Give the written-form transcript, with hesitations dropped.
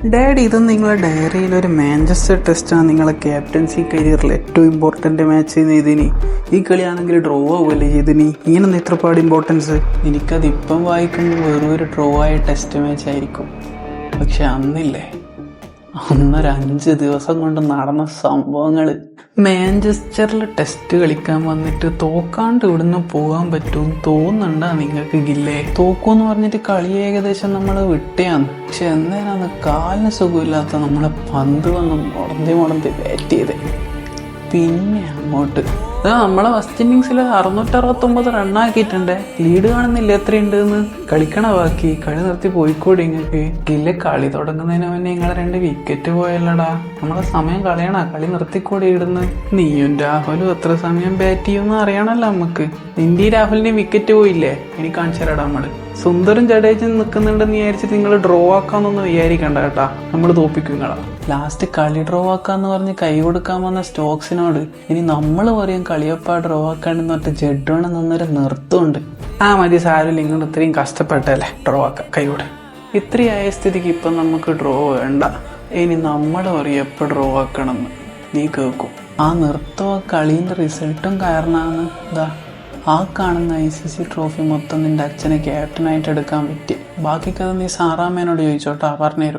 Daddy, ഇത് നിങ്ങളെ ഡയറിയിൽ ഒരു മാഞ്ചസ്റ്റർ ടെസ്റ്റാണ് നിങ്ങളെ ക്യാപ്റ്റൻസി കരിയറിൽ ഏറ്റവും ഇമ്പോർട്ടൻ്റ് മാച്ച് ചെയ്തിനി. ഈ കളിയാണെങ്കിൽ ഡ്രോ ആവുമല്ലേ ചെയ്തിനി. ഇങ്ങനെ ഇത്രപാട് ഇമ്പോർട്ടൻസ് എനിക്കത് ഇപ്പം വായിക്കുമ്പോൾ വെറും ഒരു ഡ്രോ ആയ ടെസ്റ്റ് മാച്ച് ആയിരിക്കും. പക്ഷെ അന്നില്ലേ, അന്നൊരു 5 ദിവസം കൊണ്ട് നടന്ന സംഭവങ്ങൾ. മാഞ്ചസ്റ്ററിൽ ടെസ്റ്റ് കളിക്കാൻ വന്നിട്ട് തോക്കാണ്ട് ഇവിടുന്ന് പോകാൻ പറ്റുമെന്ന് തോന്നുന്നുണ്ടാ നിങ്ങൾക്ക്? ഗില്ലേ തോക്കൂന്ന് പറഞ്ഞിട്ട് കളി ഏകദേശം നമ്മൾ വിട്ടയാണ്. പക്ഷെ എന്നേരാന്ന് കാലിന് സുഖമില്ലാത്ത നമ്മളെ പന്ത് വന്ന് മുടന്തി ബാറ്റ് ചെയ്തേ. പിന്നെ അങ്ങോട്ട് നമ്മളെ ഫസ്റ്റ് ഇന്നിങ്സിൽ 669 റണ്ണാക്കിയിട്ടുണ്ട്. ലീഡ് കാണുന്നില്ല എത്രയുണ്ടെന്ന്. കളിക്കണ ബാക്കി. കളി നിർത്തി പോയിക്കോടി നിങ്ങൾക്ക്. ഇല്ല, കളി തുടങ്ങുന്നതിന് മുന്നേ നിങ്ങളെ 2 വിക്കറ്റ് പോയല്ലടാ. നമ്മളെ സമയം കളയണ. കളി നിർത്തിക്കോടി ഇടുന്ന്. നീയും രാഹുലും എത്ര സമയം ബാറ്റ് ചെയ്യുമെന്ന് അറിയണല്ലോ നമുക്ക്. നിന്റെ രാഹുലിന്റെ വിക്കറ്റ് പോയില്ലേ, എനിക്ക് കാണിച്ചു തരാടാ. നമ്മള് സുന്ദറും ജഡേജും നിൽക്കുന്നുണ്ടെന്ന് വിചാരിച്ചിട്ട് നിങ്ങൾ ഡ്രോ ആക്കാന്നൊന്നും വിചാരിക്കണ്ട കേട്ടാ. നമ്മൾ തോപ്പിക്കും നിങ്ങളാ. ലാസ്റ്റ് കളി ഡ്രോ ആക്കാന്ന് പറഞ്ഞ് കൈ കൊടുക്കാൻ വന്ന സ്റ്റോക്സിനോട് ഇനി നമ്മൾ പറയും കളിയപ്പ ഡ്രോ ആക്കാണ്ടെന്ന് പറഞ്ഞിട്ട് ജഡ്ഡോണ് നിന്നൊരു നിർത്തുണ്ട്. മതി, സാരമില്ല, നിങ്ങൾ ഇത്രയും കഷ്ടപ്പെട്ടല്ലേ, ഡ്രോ ആക്കാം കൈയോട്. ഇത്രയായ സ്ഥിതിക്ക് ഇപ്പം നമുക്ക് ഡ്രോ വേണ്ട. ഇനി നമ്മൾ പറയും എപ്പോൾ ഡ്രോ ആക്കണമെന്ന്. നീ കേൾക്കും. ആ നിർത്തോ കളീൻ്റെ റിസൾട്ടും കാരണമാണ് ഇതാ ആ കാണുന്ന ICC ട്രോഫി മൊത്തം നിന്റെ അച്ഛനെ ക്യാപ്റ്റനായിട്ട് എടുക്കാൻ പറ്റി. ബാക്കി കഥ നീ സാറാമ്മേനോട് ചോദിച്ചോട്ടാ, പറഞ്ഞുതരും.